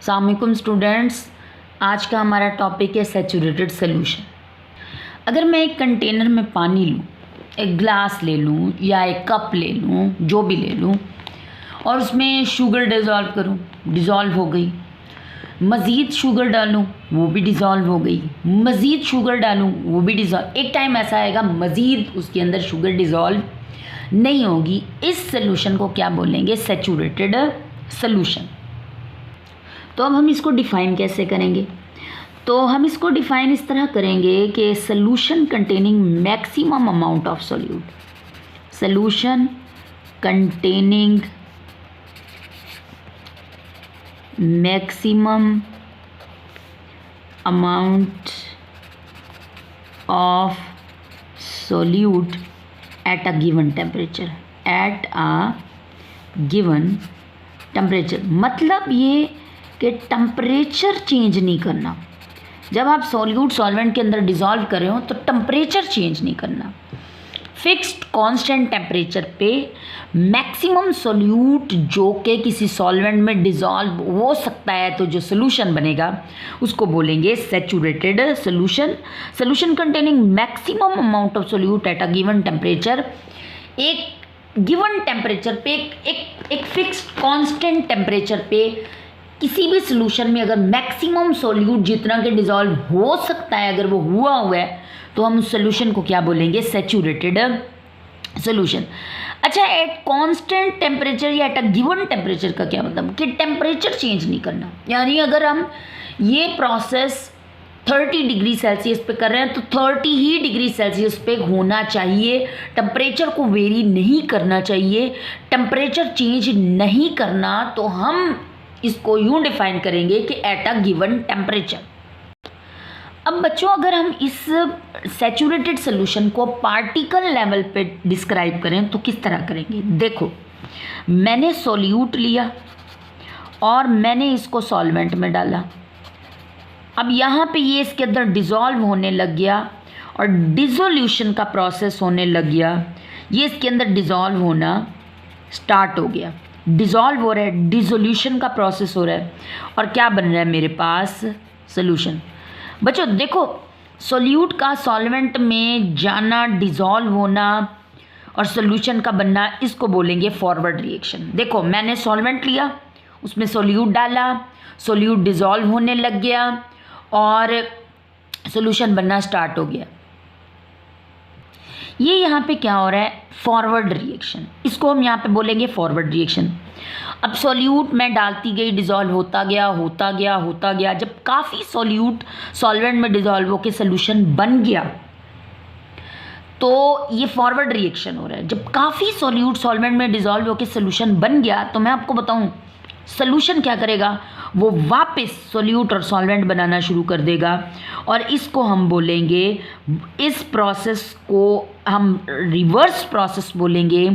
अस्सलामुअलैकुम स्टूडेंट्स, आज का हमारा टॉपिक है सैचुरेटेड सॉल्यूशन। अगर मैं एक कंटेनर में पानी लूँ, एक ग्लास ले लूँ या एक कप ले लूँ, जो भी ले लूँ, और उसमें शुगर डिज़ोल्व करूँ, डिज़ोल्व हो गई। मज़ीद शुगर डालूँ, वो भी डिज़ोल्व हो गई। मज़ीद शुगर डालूँ, वो भी डिज़ोल्व। एक टाइम ऐसा आएगा मज़ीद उसके अंदर शुगर डिज़ोल्व नहीं होगी। इस सॉल्यूशन को क्या बोलेंगे? Saturated solution. तो अब हम इसको डिफ़ाइन कैसे करेंगे? तो हम इसको डिफ़ाइन इस तरह करेंगे कि solution containing maximum amount of solute, solution containing maximum amount of solute at a given temperature, at a given temperature। मतलब ये कि टेम्परेचर चेंज नहीं करना। जब आप सॉल्यूट सॉल्वेंट के अंदर डिज़ोल्व कर रहे हो तो टेम्परेचर चेंज नहीं करना। फिक्स्ड कांस्टेंट टेम्परेचर पे मैक्सिमम सॉल्यूट जो कि किसी सॉल्वेंट में डिज़ोल्व हो सकता है, तो जो सोल्यूशन बनेगा उसको बोलेंगे saturated solution. Solution containing maximum amount of solute eight a given temperature. एक गिवन टेम्परेचर पे, एक फिक्स्ड कांस्टेंट टेम्परेचर पे किसी भी सोल्यूशन में अगर मैक्सिमम सॉल्यूट जितना के डिज़ोल्व हो सकता है, अगर वो हुआ है, तो हम उस सोल्यूशन को क्या बोलेंगे? Saturated solution. अच्छा, एट कांस्टेंट टेम्परेचर या एट अ गिवन टेम्परेचर का क्या मतलब? कि टेम्परेचर चेंज नहीं करना। यानी अगर हम ये प्रोसेस 30 डिग्री सेल्सियस पे कर रहे हैं तो 30 ही डिग्री सेल्सियस पे होना चाहिए। टेम्परेचर को वेरी नहीं करना चाहिए, टेम्परेचर चेंज नहीं करना। तो हम इसको यूँ डिफाइन करेंगे कि एट अ गिवन टेम्परेचर। अब बच्चों, अगर हम इस सैचुरेटेड सॉल्यूशन को पार्टिकल लेवल पे डिस्क्राइब करें तो किस तरह करेंगे? देखो, मैंने सॉल्यूट लिया और मैंने इसको सॉल्वेंट में डाला। अब यहाँ पे ये इसके अंदर डिज़ोल्व होने लग गया और डिसोल्यूशन का प्रोसेस होने लग गया। ये इसके अंदर डिज़ोल्व होना स्टार्ट हो गया, डिज़ोल्व हो रहा है, डिसोल्यूशन का प्रोसेस हो रहा है, और क्या बन रहा है मेरे पास? सॉल्यूशन। बच्चों देखो, सॉल्यूट का सॉल्वेंट में जाना, डिज़ोल्व होना और सॉल्यूशन का बनना, इसको बोलेंगे फॉरवर्ड रिएक्शन। देखो, मैंने सॉल्वेंट लिया, उसमें सॉल्यूट डाला, सॉल्यूट डिज़ोल्व होने लग गया और सॉल्यूशन बनना स्टार्ट हो गया। ये यहाँ पे क्या हो रहा है? Forward reaction. इसको हम यहाँ पे बोलेंगे फॉरवर्ड रिएक्शन। अब सॉल्यूट मैं डालती गई, डिज़ोल्व होता गया। जब काफ़ी सॉल्यूट सॉल्वेंट में डिज़ोल्व होकर सॉल्यूशन बन गया तो ये फॉरवर्ड रिएक्शन हो रहा है। जब काफ़ी सॉल्यूट सॉल्वेंट में डिज़ोल्व होकर सॉल्यूशन बन गया तो मैं आपको बताऊं, सॉल्यूशन क्या करेगा? वो वापस सॉल्यूट और सॉल्वेंट बनाना शुरू कर देगा, और इसको हम बोलेंगे, इस प्रोसेस को हम रिवर्स प्रोसेस बोलेंगे।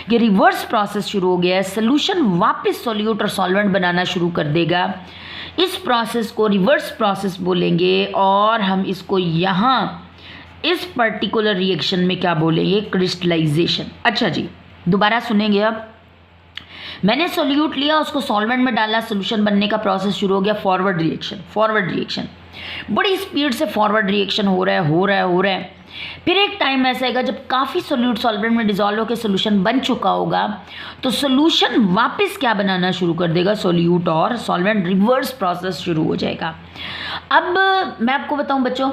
कि रिवर्स प्रोसेस शुरू हो गया है, सॉल्यूशन वापस सॉल्यूट और सॉल्वेंट बनाना शुरू कर देगा। इस प्रोसेस को रिवर्स प्रोसेस बोलेंगे, और हम इसको यहाँ इस पर्टिकुलर रिएक्शन में क्या बोलेंगे? क्रिस्टलाइजेशन। अच्छा जी, दोबारा सुनेंगे। अब मैंने सॉल्यूट लिया, उसको सॉल्वेंट में डाला, सॉल्यूशन बनने का प्रोसेस शुरू हो गया। फॉरवर्ड रिएक्शन, बड़ी स्पीड से फॉरवर्ड रिएक्शन हो रहा है। फिर एक टाइम ऐसा आएगा जब काफ़ी सॉल्यूट सॉल्वेंट में डिज़ोल्व होकर सॉल्यूशन बन चुका होगा, तो सॉल्यूशन वापस क्या बनाना शुरू कर देगा? सॉल्यूट और सॉल्वेंट, रिवर्स प्रोसेस शुरू हो जाएगा। अब मैं आपको बताऊं बच्चों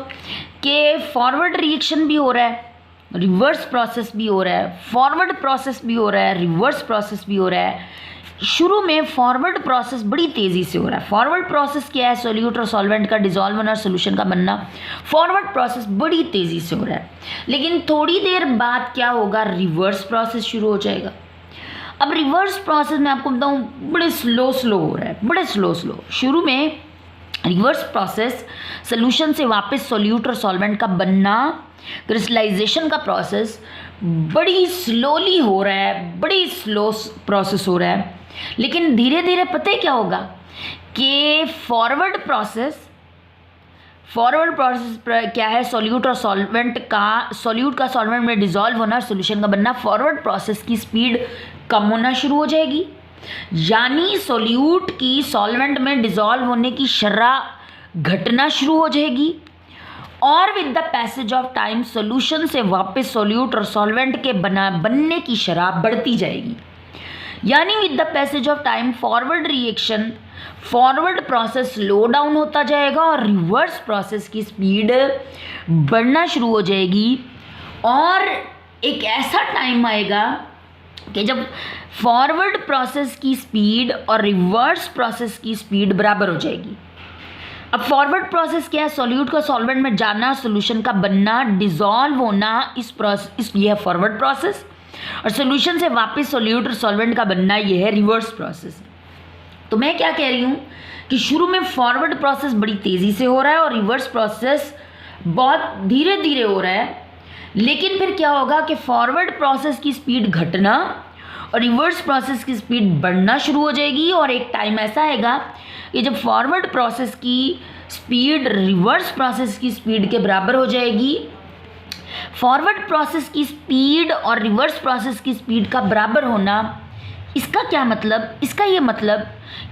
कि फॉरवर्ड रिएक्शन भी हो रहा है, रिवर्स प्रोसेस भी हो रहा है, फॉरवर्ड प्रोसेस भी हो रहा है, रिवर्स प्रोसेस भी हो रहा है। शुरू में फॉरवर्ड प्रोसेस बड़ी तेज़ी से हो रहा है। फॉरवर्ड प्रोसेस क्या है? सॉल्यूट और सॉल्वेंट का डिज़ोल्व होना और सॉल्यूशन का बनना। फॉरवर्ड प्रोसेस बड़ी तेज़ी से हो रहा है, लेकिन थोड़ी देर बाद क्या होगा? रिवर्स प्रोसेस शुरू हो जाएगा। अब रिवर्स प्रोसेस मैं आपको बताऊँ, बड़े स्लो हो रहा है, बड़े स्लो। शुरू में रिवर्स प्रोसेस, सॉल्यूशन से वापस सॉल्यूट और सॉल्वेंट का बनना, क्रिस्टलाइजेशन का प्रोसेस बड़ी स्लोली हो रहा है, बड़ी स्लो प्रोसेस हो रहा है। लेकिन धीरे धीरे पता है क्या होगा? कि फॉरवर्ड प्रोसेस क्या है? सॉल्यूट का सॉल्वेंट में डिज़ोल्व होना, सॉल्यूशन का बनना। फॉरवर्ड प्रोसेस की स्पीड कम होना शुरू हो जाएगी, यानी सोल्यूट की सॉल्वेंट में डिसॉल्व होने की शरह घटना शुरू हो जाएगी और with the passage of time solution से वापस सोल्यूट और सॉल्वेंट के बनने की शरह बढ़ती जाएगी। यानी with the passage of time forward process slow down होता जाएगा और रिवर्स प्रोसेस की स्पीड बढ़ना शुरू हो जाएगी। और एक ऐसा टाइम आएगा कि जब फॉरवर्ड प्रोसेस की स्पीड और रिवर्स प्रोसेस की स्पीड बराबर हो जाएगी। अब फॉरवर्ड प्रोसेस क्या है? सॉल्यूट का सॉल्वेंट में जाना, सॉल्यूशन का बनना, डिसॉल्व होना, ये है फॉरवर्ड प्रोसेस। और सॉल्यूशन से वापस सॉल्यूट और सॉल्वेंट का बनना, ये है रिवर्स प्रोसेस। तो मैं क्या कह रही हूँ कि शुरू में फॉरवर्ड प्रोसेस बड़ी तेज़ी से हो रहा है और रिवर्स प्रोसेस बहुत धीरे धीरे हो रहा है। लेकिन फिर क्या होगा कि फॉरवर्ड प्रोसेस की स्पीड घटना और रिवर्स प्रोसेस की स्पीड बढ़ना शुरू हो जाएगी। और एक टाइम ऐसा आएगा कि जब फॉरवर्ड प्रोसेस की स्पीड रिवर्स प्रोसेस की स्पीड के बराबर हो जाएगी। फॉरवर्ड प्रोसेस की स्पीड और रिवर्स प्रोसेस की स्पीड का बराबर होना, इसका क्या मतलब? इसका ये मतलब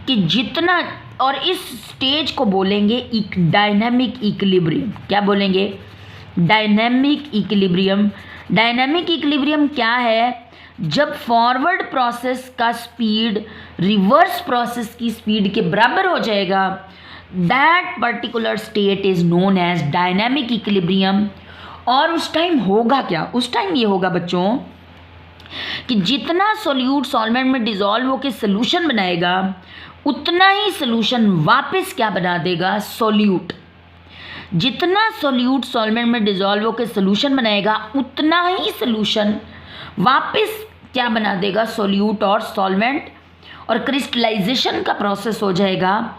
कि जितना, और इस स्टेज को बोलेंगे एक डायनामिक इक्विलिब्रियम। क्या बोलेंगे? Dynamic equilibrium. डायनामिक इक्विलिब्रियम क्या है? जब फॉरवर्ड प्रोसेस का स्पीड रिवर्स प्रोसेस की स्पीड के बराबर हो जाएगा, that particular state is known as dynamic equilibrium. और उस टाइम होगा क्या? उस टाइम ये होगा बच्चों कि जितना सॉल्यूट सॉल्वेंट में डिसॉल्व होकर सोल्यूशन बनाएगा, उतना ही सोल्यूशन वापस क्या बना देगा? सॉल्यूट। जितना सॉल्यूट सॉल्वेंट में डिसॉल्व होकर सोल्यूशन बनाएगा, उतना ही सोल्यूशन वापस क्या बना देगा? सॉल्यूट और सॉल्वेंट। और क्रिस्टलाइजेशन का प्रोसेस हो जाएगा।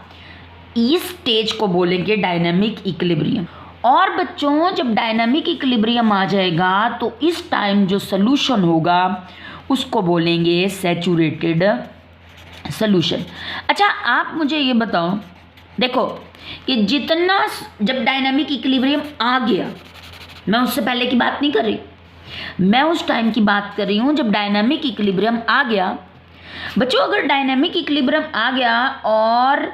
इस स्टेज को बोलेंगे डायनामिक इक्विलिब्रियम। और बच्चों, जब डायनामिक इक्विलिब्रियम आ जाएगा तो इस टाइम जो सोल्यूशन होगा उसको बोलेंगे सैचुरेटेड सोल्यूशन। अच्छा, आप मुझे ये बताओ, देखो कि जितना, जब डायनामिक इक्विलिब्रियम आ गया, मैं उससे पहले की बात नहीं कर रही, मैं उस टाइम की बात कर रही हूँ जब डायनामिक इक्विलिब्रियम आ गया। बच्चों, अगर डायनामिक इक्विलिब्रियम आ गया, और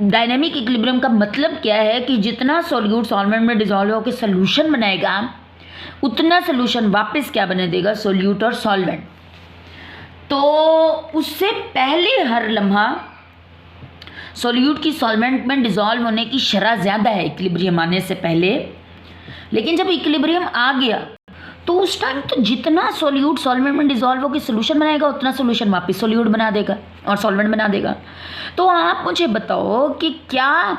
डायनामिक इक्विलिब्रियम का मतलब क्या है कि जितना सॉल्यूट सॉल्वेंट में डिसॉल्व होकर सोल्यूशन बनाएगा, उतना सोल्यूशन वापस क्या बना देगा? सॉल्यूट और सॉल्वेंट। तो उससे पहले हर लम्हा सॉल्यूट की सॉल्वेंट में डिसॉल्व होने की शरह ज़्यादा है इक्विलिब्रियम आने से पहले। लेकिन जब इक्विलिब्रियम आ गया तो उस टाइम तो जितना सॉल्यूट सॉल्वेंट में डिसॉल्व होकर सोल्यूशन बनाएगा, उतना सोल्यूशन वापस सॉल्यूट बना देगा और सॉल्वेंट बना देगा। तो आप मुझे बताओ कि क्या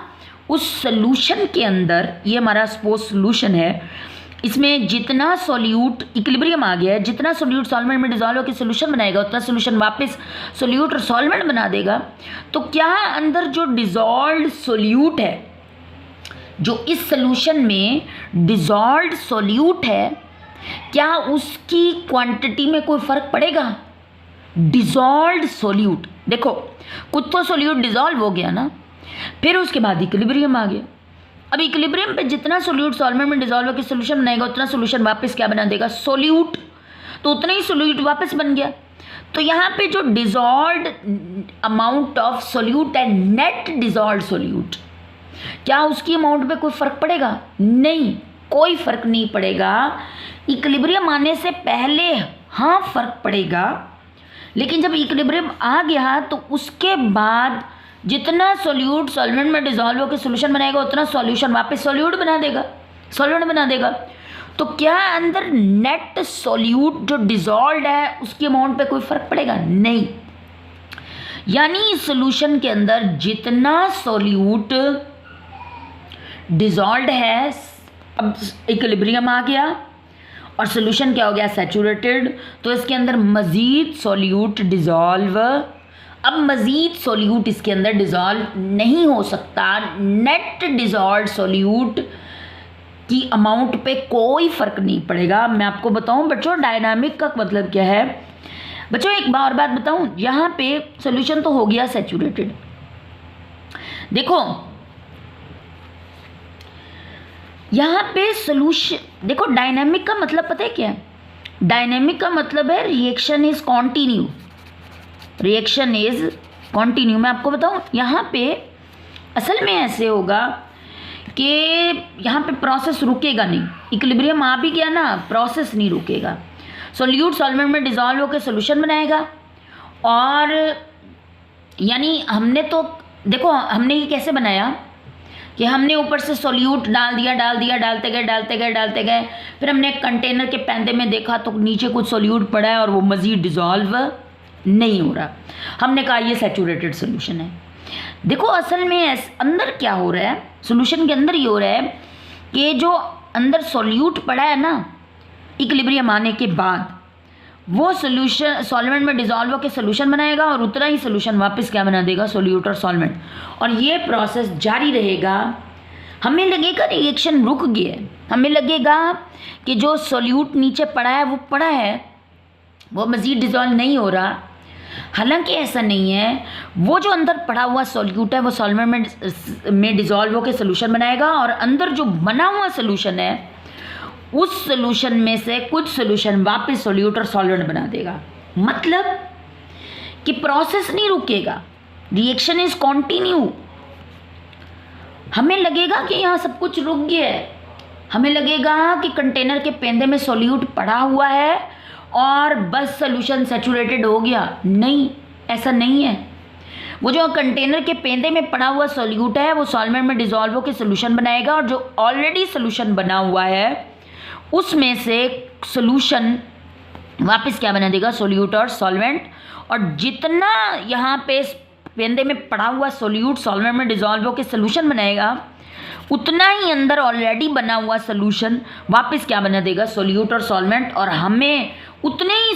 उस सोल्यूशन के अंदर, ये हमारा सपोज सोल्यूशन है, इसमें जितना सॉल्यूट, इक्विलिब्रियम आ गया है, जितना सॉल्यूट सॉल्वेंट में डिसॉल्व होकर सोल्यूशन बनाएगा, उतना सोल्यूशन वापस सॉल्यूट और सॉल्वेंट बना देगा। तो क्या अंदर जो डिसॉल्व्ड सॉल्यूट है, जो इस सोल्यूशन में डिसॉल्व्ड सॉल्यूट है, क्या उसकी क्वांटिटी में कोई फर्क पड़ेगा? डिसॉल्व्ड सॉल्यूट, देखो कुछ तो सॉल्यूट डिसॉल्व हो गया ना, फिर उसके बाद इक्विलिब्रियम आ गया। अब इक्विलिब्रियम पे जितना सॉल्यूट सॉल्वेंट में डिसॉल्व होकर सोल्यूशन बनाएगा, उतना सोल्यूशन वापस क्या बना देगा? सॉल्यूट। तो उतना ही सॉल्यूट वापस बन गया। तो यहाँ पे जो डिसॉल्व्ड अमाउंट ऑफ सॉल्यूट है, नेट डिसॉल्व्ड सॉल्यूट, क्या उसकी अमाउंट पे कोई फर्क पड़ेगा? नहीं, कोई फर्क नहीं पड़ेगा। इक्विलिब्रियम आने से पहले हाँ फर्क पड़ेगा, लेकिन जब इक्विलिब्रियम आ गया तो उसके बाद जितना सॉल्यूट सॉल्वेंट में डिसॉल्व होकर सोल्यूशन बनाएगा, उतना सॉल्यूशन वापस सॉल्यूट बना देगा, सॉल्वेंट बना देगा। तो क्या अंदर नेट सॉल्यूट जो डिसॉल्व्ड है उसकी अमाउंट पे कोई फर्क पड़ेगा? नहीं। यानी इस सोल्यूशन के अंदर जितना सॉल्यूट डिसॉल्व्ड है, अब इक्विलिब्रियम आ गया और सोल्यूशन क्या हो गया? सैचुरेटेड। तो इसके अंदर मज़ीद सॉल्यूट डिसॉल्व, अब मज़ीद सॉल्यूट इसके अंदर डिसॉल्व नहीं हो सकता। नेट डिसॉल्व्ड सॉल्यूट की अमाउंट पे कोई फ़र्क नहीं पड़ेगा। मैं आपको बताऊं बच्चों, डायनामिक का मतलब क्या है। बच्चों एक बार बात बताऊं, यहाँ पे सॉल्यूशन तो हो गया सैचुरेटेड। देखो यहाँ पे सोल्यूशन, देखो डायनामिक का मतलब पता है क्या है? डायनामिक का मतलब है reaction is continue. Reaction is continue. मैं आपको बताऊं, यहाँ पे असल में ऐसे होगा कि यहाँ पे प्रोसेस रुकेगा नहीं, इक्विलिब्रियम आ भी गया ना, प्रोसेस नहीं रुकेगा। सोल्यूट सॉल्वेंट में डिजॉल्व होकर सोल्यूशन बनाएगा। और यानी हमने तो देखो, हमने ये कैसे बनाया कि हमने ऊपर से सोल्यूट डाल दिया, डालते गए, फिर हमने कंटेनर के पैंदे में देखा तो नीचे कुछ सोल्यूट पड़ा है और वो मज़ीद डिज़ोल्व नहीं हो रहा। हमने कहा ये सैचुरेटेड सोल्यूशन है। देखो असल में अंदर क्या हो रहा है, सोल्यूशन के अंदर ये हो रहा है कि जो अंदर सोल्यूट पड़ा है ना, इक्विलिब्रियम आने के बाद वो सोल्यूशन सॉल्वेंट में डिजॉल्व होकर सोल्यूशन बनाएगा और उतना ही सोल्यूशन वापस क्या बना देगा, सोल्यूट और सॉल्वेंट। और ये प्रोसेस जारी रहेगा। हमें लगेगा रिएक्शन रुक गया है, हमें लगेगा कि जो सोल्यूट नीचे पड़ा है वो पड़ा है, वो मज़ीद डिजॉल्व नहीं हो रहा। हालांकि ऐसा नहीं है, वो जो अंदर पड़ा हुआ सोल्यूट है वो सॉल्वेंट में डिजॉल्व होकर सोल्यूशन बनाएगा और अंदर जो बना हुआ सोल्यूशन है उस सोल्यूशन में से कुछ सोल्यूशन वापस सोल्यूट और सॉल्वेंट बना देगा। मतलब कि प्रोसेस नहीं रुकेगा, रिएक्शन इज कॉन्टिन्यू। हमें लगेगा कि यहाँ सब कुछ रुक गया है, हमें लगेगा कि कंटेनर के पेंदे में सोल्यूट पड़ा हुआ है और बस सोल्यूशन सैचुरेटेड हो गया। नहीं, ऐसा नहीं है। वो जो कंटेनर के पेंदे में पड़ा हुआ सोल्यूट है वो सॉल्वेंट में डिजॉल्व होकर सोल्यूशन बनाएगा और जो ऑलरेडी सोल्यूशन बना हुआ है उसमें से सोल्यूशन वापस क्या बना देगा, सोल्यूट और सॉल्वेंट। और जितना यहाँ पे पेंदे में पड़ा हुआ सोल्यूट सॉल्वेंट में डिजॉल्व होकर सोल्यूशन बनाएगा उतना ही अंदर ऑलरेडी बना हुआ सोल्यूशन वापस क्या बना देगा, सोल्यूट और सॉल्वेंट। और हमें उतने ही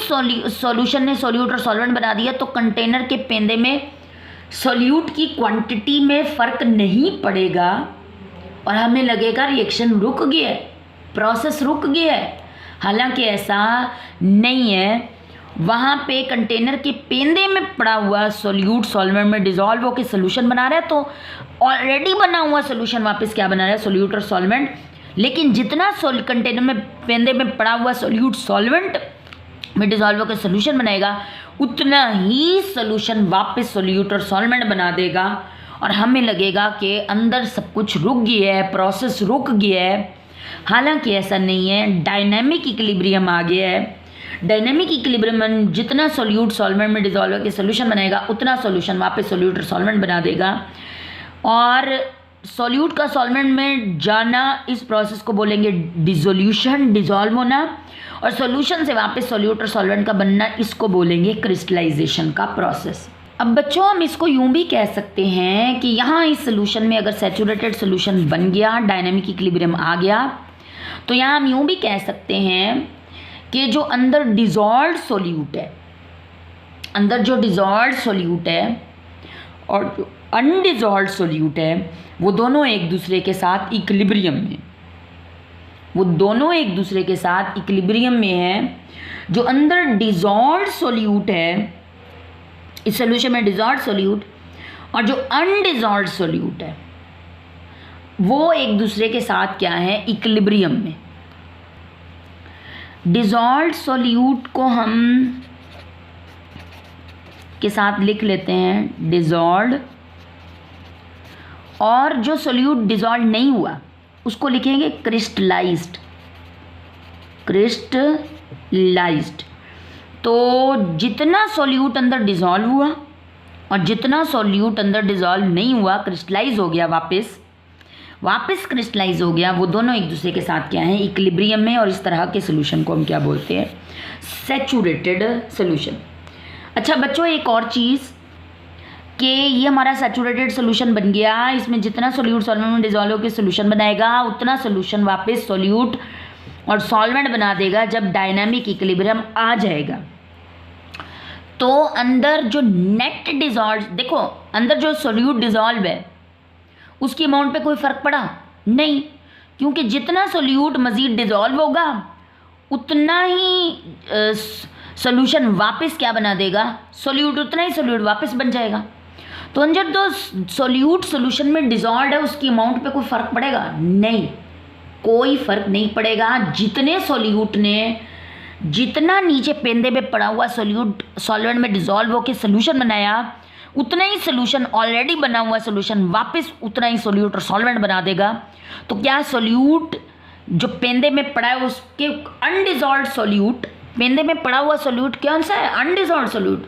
सोल्यूशन ने सोल्यूट और सॉल्वेंट बना दिया तो कंटेनर के पेंदे में सोल्यूट की क्वांटिटी में फ़र्क नहीं पड़ेगा और हमें लगेगा रिएक्शन रुक गया है, प्रोसेस रुक गया है। हालांकि ऐसा नहीं है। वहाँ पे कंटेनर के पेंदे में पड़ा हुआ सोल्यूट सॉल्वेंट में डिजॉल्व होकर सोल्यूशन बना रहा है तो ऑलरेडी बना हुआ सोल्यूशन वापस क्या बना रहा है, सोल्यूट और सॉल्वेंट। लेकिन जितना कंटेनर में पेंदे में पड़ा हुआ सोल्यूट सॉल्वेंट में डिजॉल्व होकर सोल्यूशन बनाएगा उतना ही सोल्यूशन वापस सोल्यूट और सॉल्वेंट बना देगा और हमें लगेगा कि अंदर सब कुछ रुक गया है, प्रोसेस रुक गया है। हालांकि ऐसा नहीं है, डायनामिक इक्विलिब्रियम आ गया है। डायनामिक इक्विलिब्रियम में जितना सोल्यूट सॉल्वेंट में डिजॉल्व होकर सोल्यूशन बनाएगा उतना सोल्यूशन वापस सोल्यूट और सॉल्वेंट बना देगा। और सोल्यूट का सॉल्वेंट में जाना, इस प्रोसेस को बोलेंगे डिसोल्यूशन, डिजॉल्व होना। और सोल्यूशन से वापस सोल्यूट और सॉल्वेंट का बनना, इसको बोलेंगे क्रिस्टलाइजेशन का प्रोसेस। अब बच्चों हम इसको यूं भी कह सकते हैं कि यहाँ इस सोल्यूशन में अगर सैचुरेटेड सोल्यूशन बन गया, डायनामिक इक्विलिब्रियम आ गया, तो यहाँ हम यूं भी कह सकते हैं कि जो अंदर डिजॉल्व्ड सोल्यूट है, अंदर जो डिजॉल्व्ड सोल्यूट है और जो अनडिजॉल्व्ड सोल्यूट है वो दोनों एक दूसरे के साथ इक्विलिब्रियम में, वो दोनों एक दूसरे के साथ इक्विलिब्रियम में है। जो अंदर डिजॉल्व्ड सोल्यूट है, इस सोल्यूशन में डिजॉल्व्ड सोल्यूट और जो अनडिजॉल्व्ड सोल्यूट है वो एक दूसरे के साथ क्या है, इक्विलिब्रियम में। डिजॉल्व्ड सोल्यूट को हम के साथ लिख लेते हैं डिजॉल्व्ड, और जो सोल्यूट डिजॉल्व नहीं हुआ उसको लिखेंगे क्रिस्टलाइज्ड, क्रिस्टलाइज्ड। तो जितना सोल्यूट अंदर डिजॉल्व हुआ और जितना सोल्यूट अंदर डिजॉल्व नहीं हुआ, क्रिस्टलाइज हो गया, वापस क्रिस्टलाइज हो गया, वो दोनों एक दूसरे के साथ क्या है, इक्विलिब्रियम में। और इस तरह के सोल्यूशन को हम क्या बोलते हैं, सैचुरेटेड सोल्यूशन। अच्छा बच्चों एक और चीज़ कि ये हमारा सैचुरेटेड सोल्यूशन बन गया, इसमें जितना सोल्यूट सॉल्वेंट में डिजॉल्व होकर सोल्यूशन बनाएगा उतना सोल्यूशन वापस सोल्यूट और सॉल्वेंट बना देगा जब डायनामिक इक्विलिब्रियम आ जाएगा। तो अंदर जो नेट डिजॉल्व, देखो अंदर जो सोल्यूट डिजॉल्व है उसकी अमाउंट पे कोई फ़र्क पड़ा नहीं, क्योंकि जितना सोल्यूट मज़ीद डिजॉल्व होगा उतना ही सोल्यूशन वापस क्या बना देगा, सोल्यूट, उतना ही सोल्यूट वापस बन जाएगा। तो अंदर जो सोल्यूट सोल्यूशन में डिजॉल्व है उसकी अमाउंट पे कोई फ़र्क पड़ेगा नहीं, कोई फ़र्क नहीं पड़ेगा। जितने सोल्यूट ने जितना नीचे पेंदे में पड़ा हुआ सोल्यूट सॉल्वेंट में डिजॉल्व होकर सोल्यूशन बनाया, उतना ही सोल्यूशन ऑलरेडी बना हुआ सोल्यूशन वापस उतना ही सोल्यूट और सॉल्वेंट बना देगा। तो क्या सोल्यूट जो पेंदे में पड़ा है उसके अनडिजॉल्व सोल्यूट, पेंदे में पड़ा हुआ सोल्यूट कौन सा है? Undissolved solute.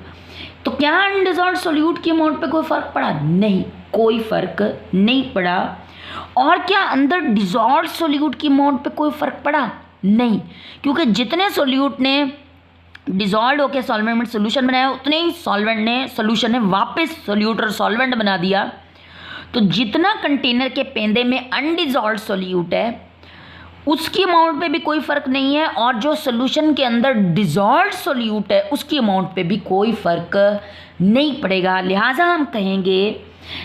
तो क्या अनडिजॉल्व सोल्यूट की अमाउंट पे कोई फर्क पड़ा? नहीं, कोई फर्क नहीं पड़ा। और क्या अंदर डिजॉल्व सोल्यूट की अमाउंट पे कोई फर्क पड़ा? नहीं, क्योंकि जितने सोल्यूट ने डिजॉल्व होकर सॉल्वेंट में सोल्यूशन बनाया, उतने ही सॉल्वेंट ने सोल्यूशन ने वापस सोल्यूट और सॉल्वेंट बना दिया। तो जितना कंटेनर के पेंदे में अनडिजॉल्व सोल्यूट है उसकी अमाउंट पे भी कोई फ़र्क नहीं है, और जो सोल्यूशन के अंदर डिजॉल्व सोल्यूट है उसकी अमाउंट पे भी कोई फ़र्क नहीं पड़ेगा। लिहाजा हम कहेंगे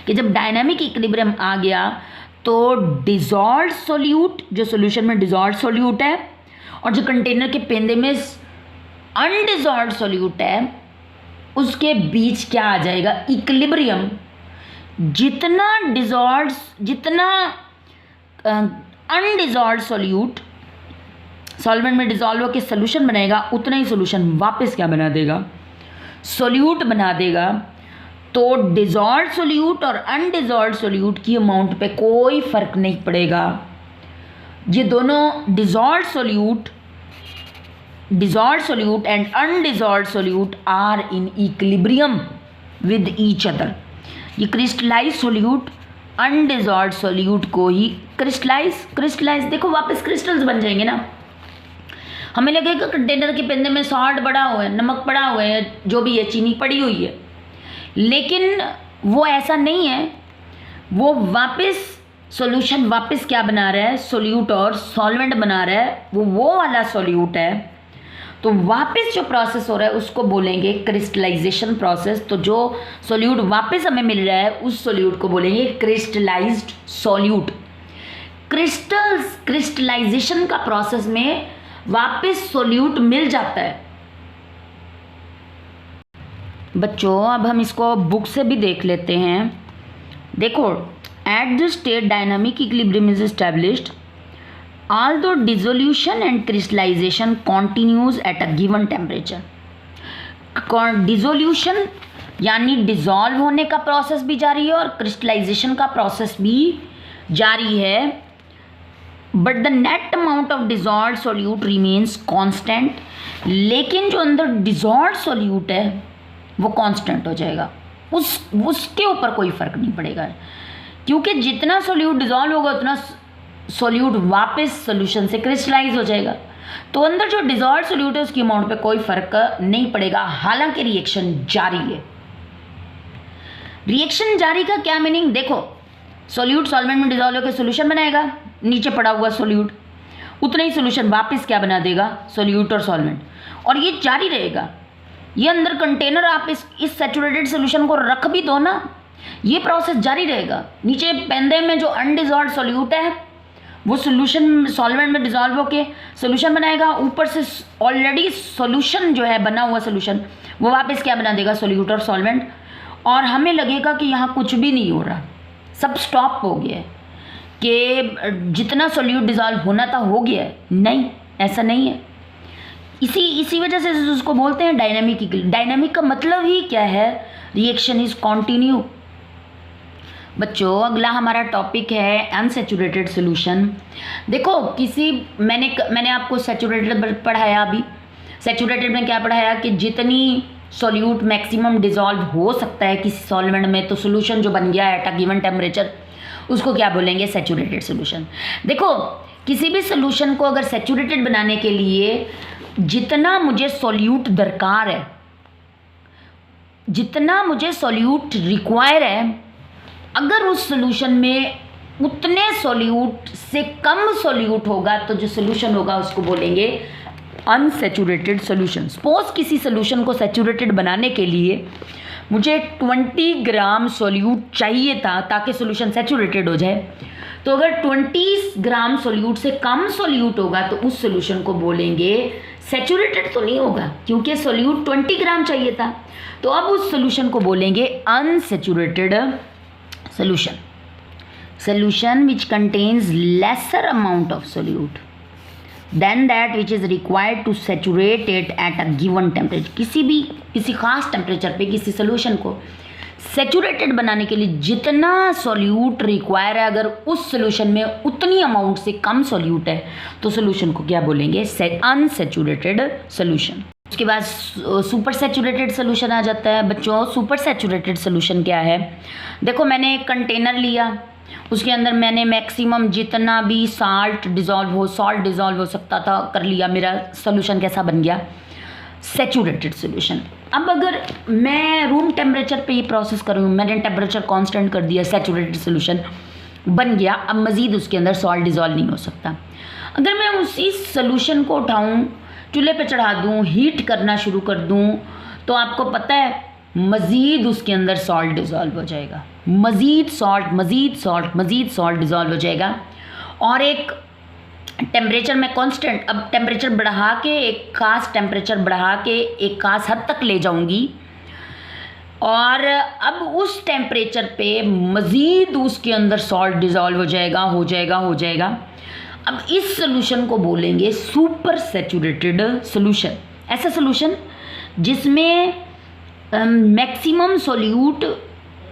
कि जब डायनामिक इक्विलिब्रियम आ गया तो डिजॉल्व सोल्यूट, जो सोल्यूशन में डिजॉल्व सोल्यूट है, और जो कंटेनर के पेंदे में अनडिजॉल्व सोल्यूट है, उसके बीच क्या आ जाएगा? इक्विलिब्रियम। जितना अनडिजॉल्व सोल्यूट सॉल्वेंट में डिजॉल्व होकर सोल्यूशन बनाएगा, उतना ही सोल्यूशन वापस क्या बना देगा? सोल्यूट बना देगा। तो डिजॉल्व सोल्यूट और अनडिजॉल्व सोल्यूट की अमाउंट पे कोई फर्क नहीं पड़ेगा। ये दोनों dissolve solute and undissolve solute are in equilibrium with each other. ये क्रिस्टलाइज सोल्यूट अनडिजॉल्व सोल्यूट को ही क्रिस्टलाइज देखो वापस क्रिस्टल्स बन जाएंगे ना। हमें लगेगा कंटेनर के पेंदे में सॉल्ट पड़ा हुआ है, नमक पड़ा हुआ है, जो भी है, चीनी पड़ी हुई है, लेकिन वो ऐसा नहीं है। वो वापस सॉल्यूशन वापस क्या बना रहा है? सोल्यूट और सॉल्वेंट बना रहा है। वो वाला सोल्यूट है। तो वापस जो प्रोसेस हो रहा है उसको बोलेंगे क्रिस्टलाइजेशन प्रोसेस। तो जो सोल्यूट वापस हमें मिल रहा है उस सोल्यूट को बोलेंगे क्रिस्टलाइज्ड सोल्यूट। क्रिस्टलाइजेशन का प्रोसेस में वापस सोल्यूट मिल जाता है। बच्चों अब हम इसको बुक से भी देख लेते हैं। देखो, at the state dynamic equilibrium is established although dissolution and crystallization continues at a given temperature। Dissolution यानी डिजॉल्व होने का प्रोसेस भी जारी है और क्रिस्टलाइजेशन का प्रोसेस भी जारी है, but the net amount of dissolve solute remains constant. लेकिन जो अंदर डिजॉल्व सोल्यूट है वो कांस्टेंट हो जाएगा, उसके ऊपर कोई फर्क नहीं पड़ेगा, क्योंकि जितना सोल्यूट डिजॉल्व होगा उतना सोल्यूट वापस सोल्यूशन से क्रिस्टलाइज हो जाएगा। तो अंदर जो डिजॉल्व सोल्यूट है उसकी अमाउंट पे कोई फर्क नहीं पड़ेगा, हालांकि रिएक्शन जारी है। रिएक्शन जारी का क्या मीनिंग? देखो, सोल्यूट सॉल्वेंट में डिजॉल्व होकर सोल्यूशन बनाएगा, नीचे पड़ा हुआ सोल्यूट उतना ही सोल्यूशन वापस क्या बना देगा? सोल्यूट और सॉल्वेंट, और ये जारी रहेगा। ये अंदर कंटेनर आप इस सैचुरेटेड सोल्यूशन को रख भी दो ना, ये प्रोसेस जारी रहेगा। नीचे पेंदे में जो अनडिजॉल्व सोल्यूट है वो सोल्यूशन सॉल्वेंट में डिजॉल्व होके सोल्यूशन बनाएगा, ऊपर से ऑलरेडी सोल्यूशन जो है बना हुआ सोल्यूशन वो वापस क्या बना देगा? सोल्यूट और सॉल्वेंट। और हमें लगेगा कि यहाँ कुछ भी नहीं हो रहा, सब स्टॉप हो गया है, कि जितना सोल्यूट डिजॉल्व होना था हो गया है। नहीं, ऐसा नहीं है। इसी वजह से उसको बोलते हैं डायनामिक। डायनामिक का मतलब ही क्या है? Reaction is continue. बच्चों अगला हमारा टॉपिक है अनसैचुरेटेड सोल्यूशन। देखो, मैंने आपको सैचुरेटेड पढ़ाया। अभी सैचुरेटेड में क्या पढ़ाया कि जितनी सॉल्यूट मैक्सिमम डिजॉल्व हो सकता है किसी सॉल्वेंट में, तो सोल्यूशन जो बन गया है एट अ गिवन टेम्परेचर उसको क्या बोलेंगे? Saturated solution. देखो, किसी भी सोल्यूशन को अगर सैचुरेटेड बनाने के लिए जितना मुझे सॉल्यूट दरकार है, जितना मुझे सॉल्यूट रिक्वायर है, अगर उस सोल्यूशन में उतने सॉल्यूट से कम सॉल्यूट होगा तो जो सोल्यूशन होगा उसको बोलेंगे अनसैचुरेटेड सोल्यूशन। सपोज किसी सोल्यूशन को सैचुरेटेड बनाने के लिए मुझे 20 ग्राम सॉल्यूट चाहिए था ताकि सोल्यूशन सैचुरेटेड हो जाए, तो अगर 20 ग्राम सॉल्यूट से कम सॉल्यूट होगा तो उस सोल्यूशन को बोलेंगे सैचुरेटेड। तो नहीं होगा क्योंकि सॉल्यूट 20 ग्राम चाहिए था, तो अब उस सोल्यूशन को बोलेंगे unsaturated solution which contains lesser amount of solute। Then that which is required to saturate it at a given temperature. किसी खास टेम्परेचर पे किसी सोल्यूशन को सेचुरेटेड बनाने के लिए जितना सोल्यूट रिक्वायर है, अगर उस सोल्यूशन में उतनी अमाउंट से कम सोल्यूट है तो सोल्यूशन को क्या बोलेंगे? Unsaturated solution. उसके बाद सुपर सेचुरेटेड सोल्यूशन आ जाता है। बच्चों, सुपर सेचुरेटेड सोल्यूशन क्या है? देखो, मैंने एक कंटेनर लिया, उसके अंदर मैंने मैक्सिमम जितना भी सॉल्ट डिज़ोल्व हो सकता था कर लिया। मेरा सोल्यूशन कैसा बन गया? Saturated solution. अब अगर मैं रूम टेम्परेचर पे ये प्रोसेस करूँ, मैंने टेम्परेचर कांस्टेंट कर दिया, सेचुरेटेड सोल्यूशन बन गया। अब मज़ीद उसके अंदर सॉल्ट डिज़ोल्व नहीं हो सकता। अगर मैं उसी सोल्यूशन को उठाऊँ, चूल्हे पे चढ़ा दूँ, हीट करना शुरू कर दूँ, तो आपको पता है मज़ीद उसके अंदर सॉल्ट डिज़ोल्व हो जाएगा। मज़ीद सॉल्ट डिज़ोल्व हो जाएगा। और एक टेम्परेचर में कांस्टेंट, अब टेम्परेचर बढ़ा के एक खास टेम्परेचर बढ़ा के एक खास हद तक ले जाऊंगी, और अब उस टेम्परेचर पे मज़ीद उसके अंदर सॉल्ट डिज़ोल्व हो जाएगा। अब इस सोल्यूशन को बोलेंगे सुपर सेचुरेटेड सोल्यूशन। ऐसा सोल्यूशन जिसमें मैक्सिमम सोल्यूट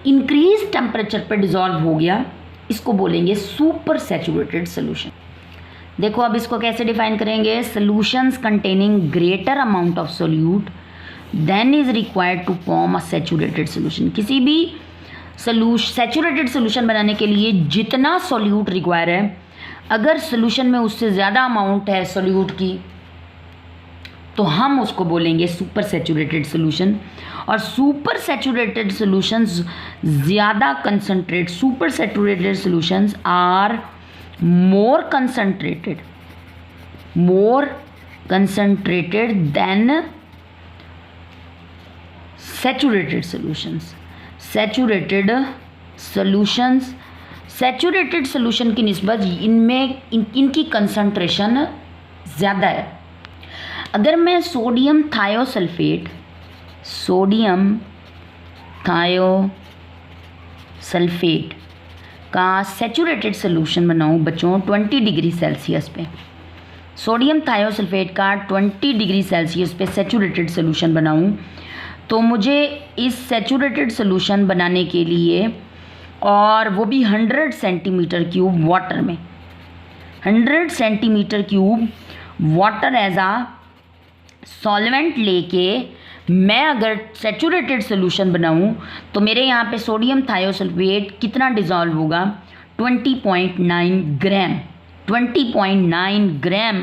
इंक्रीज टेम्परेचर पे डिज़ोल्व हो गया, इसको बोलेंगे सुपर सेचुरेटेड सोल्यूशन। देखो, अब इसको कैसे डिफाइन करेंगे? Solutions containing greater amount of solute then is required to form a saturated solution. किसी भी सेचुरेटेड सोल्यूशन बनाने के लिए जितना सोल्यूट रिक्वायर है, अगर सोल्यूशन में उससे ज़्यादा अमाउंट है सोल्यूट की, तो हम उसको बोलेंगे सुपर सेचुरेटेड सोल्यूशन। और सुपर सेचुरेटेड सोल्यूशंस ज़्यादा concentrate, super saturated solutions are more concentrated than saturated solutions। Saturated solution की निस्बत इनकी कंसंट्रेशन ज़्यादा है। अगर मैं सोडियम थायोसल्फेट का सेचुरेटेड सोल्यूशन बनाऊँ बच्चों 20 डिग्री सेल्सियस पे, सोडियम थायोसल्फेट का 20 डिग्री सेल्सियस पे सेचुरेटेड सोल्यूशन बनाऊँ, तो मुझे इस सेचुरेटेड सोल्यूशन बनाने के लिए, और वो भी 100 सेंटीमीटर क्यूब वाटर में, 100 सेंटीमीटर क्यूब वाटर एज आ सॉल्वेंट लेके मैं अगर सेचुरेटेड सोल्यूशन बनाऊं, तो मेरे यहाँ पे सोडियम थायोसल्फेट कितना डिज़ोल्व होगा? 20.9 ग्राम। 20.9 ग्राम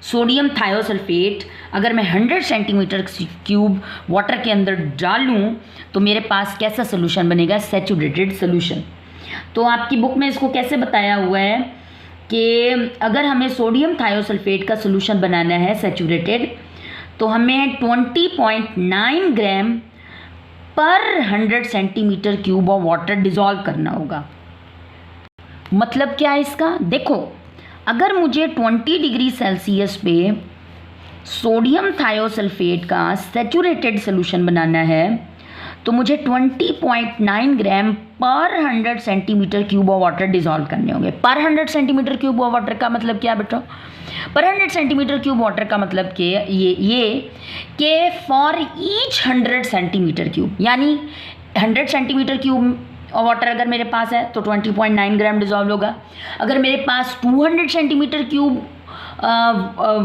सोडियम थायोसल्फेट अगर मैं 100 सेंटीमीटर क्यूब वाटर के अंदर डालूं, तो मेरे पास कैसा सोल्यूशन बनेगा? Saturated solution. तो आपकी बुक में इसको कैसे बताया हुआ है कि अगर हमें सोडियम थायोसल्फेट का सोल्यूशन बनाना है सेचुरेटेड, तो हमें 20.9 ग्राम पर 100 centimetre cube of water dissolve करना होगा। मतलब क्या है इसका? देखो, अगर मुझे 20 डिग्री सेल्सियस पे सोडियम थायोसल्फेट का सेचुरेटेड सोल्यूशन बनाना है, तो मुझे 20.9 ग्राम पर 100 centimetre cube of water dissolve करने होंगे। पर 100 सेंटीमीटर क्यूब ऑफ वाटर का मतलब क्या बेटा? पर 100 सेंटीमीटर क्यूब वाटर का मतलब कि ये कि फॉर ईच 100 सेंटीमीटर क्यूब, यानी 100 सेंटीमीटर क्यूब वाटर अगर मेरे पास है तो 20.9 ग्राम डिज़ोल्व होगा। अगर मेरे पास 200 सेंटीमीटर क्यूब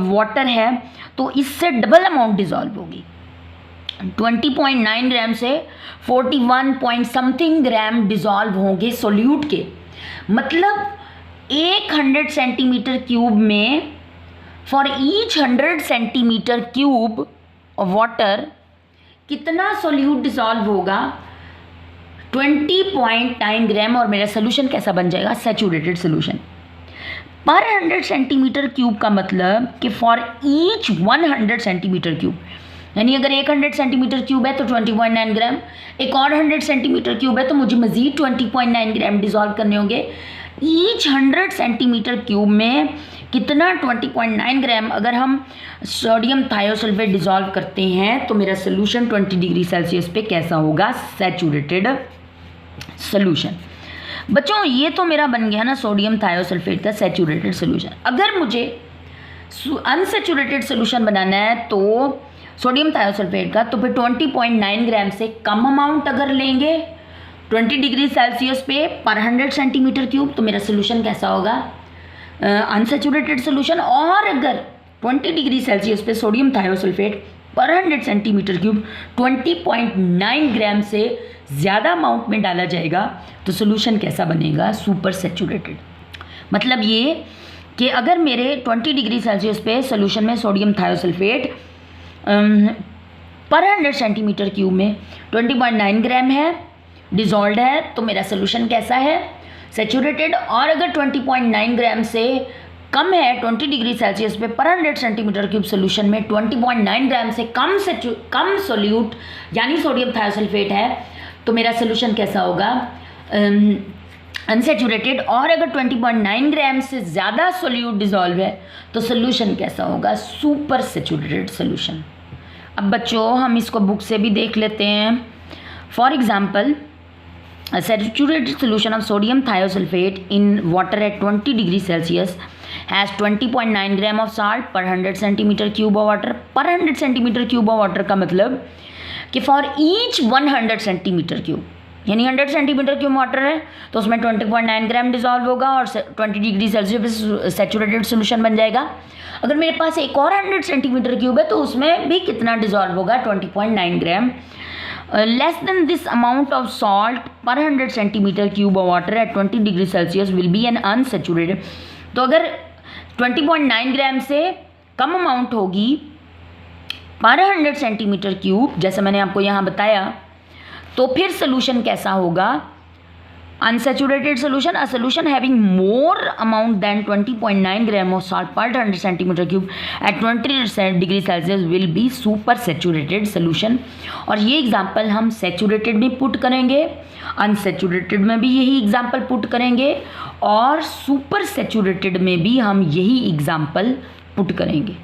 वाटर है तो इससे डबल अमाउंट डिज़ोल्व होगी। 20.9 ग्राम से 41 पॉइंट समथिंग ग्राम डिज़ोल्व होंगे सोल्यूट के। मतलब 100 सेंटीमीटर क्यूब में for each 100 centimetre cube water कितना सोल्यूट डिज़ोल्व होगा? 20.9 ग्राम। और मेरा सोल्यूशन कैसा बन जाएगा? Saturated solution. पर 100 सेंटीमीटर क्यूब का मतलब कि फॉर ईच 100 सेंटीमीटर क्यूब, यानी अगर 100 सेंटीमीटर क्यूब है तो 20.9 ग्राम, एक और 100 सेंटीमीटर क्यूब है तो मुझे मज़ीद 20.9 ग्राम डिज़ोल्व करने होंगे। ईच 100 सेंटीमीटर क्यूब में कितना? 20.9 ग्राम। अगर हम सोडियम थायोसल्फेट डिज़ोल्व करते हैं तो मेरा सोल्यूशन 20 डिग्री सेल्सियस पे कैसा होगा? Saturated solution. बच्चों, ये तो मेरा बन गया ना सोडियम थायोसल्फेट का सेचुरेटेड सोल्यूशन। अगर मुझे अनसेचुरेटेड सोल्यूशन बनाना है तो सोडियम थायोसल्फेट का, तो फिर 20.9 ग्राम से कम अमाउंट अगर लेंगे 20 डिग्री सेल्सियस पे पर 100 सेंटीमीटर क्यूब, तो मेरा सोल्यूशन कैसा होगा, अनसेचुरेटेड सोल्यूशन। और अगर 20 डिग्री सेल्सियस पे सोडियम थायोसल्फेट पर 100 सेंटीमीटर क्यूब 20.9 ग्राम से ज़्यादा अमाउंट में डाला जाएगा तो सोल्यूशन कैसा बनेगा, सुपर सेचुरेटेड। मतलब ये कि अगर मेरे 20 डिग्री सेल्सियस पे सोल्यूशन में सोडियम थायोसल्फेट पर 100 सेंटीमीटर क्यूब में 20.9 ग्राम है, डिजॉल्व है, तो मेरा सोल्यूशन कैसा है, सेचुरेटेड। और अगर 20.9 ग्राम से कम है 20 डिग्री सेल्सियस पे पर 100 सेंटीमीटर क्यूब सोल्यूशन में 20.9 ग्राम से कम सोल्यूट यानी सोडियम थायोसल्फेट है, तो मेरा सोल्यूशन कैसा होगा, अनसेचुरेटेड। और अगर 20.9 ग्राम से ज़्यादा सोल्यूट डिजॉल्व है तो सोल्यूशन कैसा होगा, सुपर सेचुरेटेड सोल्यूशन। अब बच्चों हम इसको बुक से भी देख लेते हैं। For example, a saturated solution of sodium thiosulfate in water at 20 degree Celsius has 20.9 gram of salt per 100 centimeter cube of water। पर 100 सेंटीमीटर क्यूब ऑफ वाटर का मतलब कि फॉर ईच 100 सेंटीमीटर क्यूब, यानी 100 सेंटीमीटर क्यूब वाटर है तो उसमें 20.9 ग्राम dissolve होगा और 20 डिग्री सेल्सियस पे सेचुरेटेड सोल्यूशन बन जाएगा। अगर मेरे पास एक और 100 सेंटीमीटर क्यूब है तो उसमें भी कितना डिजॉल्व होगा, 20.9 ग्राम। Less than this amount of salt per 100 centimeter cube of water at 20 degree Celsius will be an unsaturated। तो अगर 20.9 ग्राम से कम अमाउंट होगी पर 100 सेंटीमीटर क्यूब, जैसे मैंने आपको यहाँ बताया, तो फिर सोल्यूशन कैसा होगा, unsaturated solution, a solution having more amount than 20.9 gram of salt per 100 centimeter cube at 20 degree Celsius will be super saturated solution। और ये एग्जाम्पल हम सेचुरेटेड में पुट करेंगे, अनसेचुरेटेड में भी यही एग्जाम्पल पुट करेंगे और सुपर सेचुरेटेड में भी हम यही एग्जाम्पल पुट करेंगे।